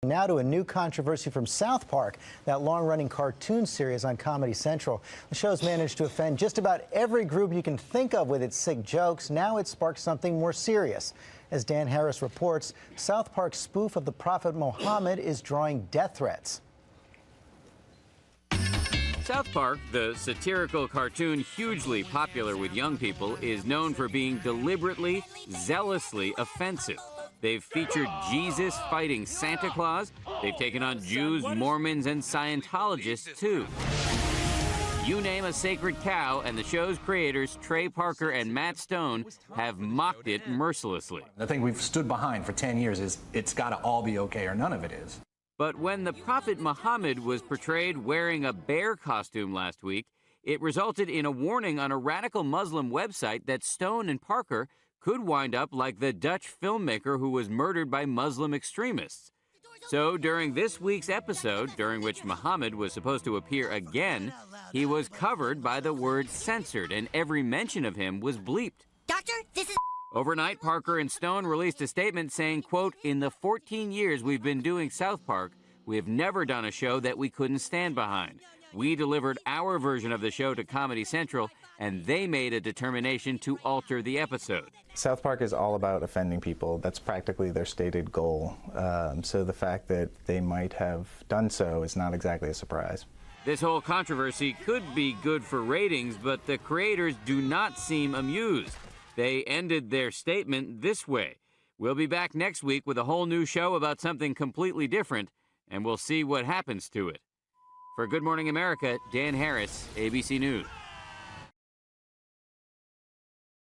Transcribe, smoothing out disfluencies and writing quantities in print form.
Now to a new controversy from South Park, that long-running cartoon series on Comedy Central. The show's managed to offend just about every group you can think of with its sick jokes. Now it sparked something more serious. As Dan Harris reports, South Park's spoof of the Prophet Muhammad is drawing death threats. South Park, the satirical cartoon hugely popular with young people, is known for being deliberately, zealously offensive. They've featured Jesus fighting Santa Claus. They've taken on Jews, Mormons, and Scientologists, too. You name a sacred cow, and the show's creators, Trey Parker and Matt Stone, have mocked it mercilessly. The thing we've stood behind for 10 years is it's got to all be okay or none of it is. But when the Prophet Muhammad was portrayed wearing a bear costume last week, it resulted in a warning on a radical Muslim website that Stone and Parker could wind up like the Dutch filmmaker who was murdered by Muslim extremists. So during this week's episode, during which Muhammad was supposed to appear again, he was covered by the word censored, and every mention of him was bleeped. Doctor, this is... Overnight, Parker and Stone released a statement saying, quote, "In the 14 years we've been doing South Park, we have never done a show that we couldn't stand behind. We delivered our version of the show to Comedy Central, and they made a determination to alter the episode." South Park is all about offending people. That's practically their stated goal. So the fact that they might have done so is not exactly a surprise. This whole controversy could be good for ratings, but the creators do not seem amused. They ended their statement this way: "We'll be back next week with a whole new show about something completely different, and we'll see what happens to it." For Good Morning America, Dan Harris, ABC News.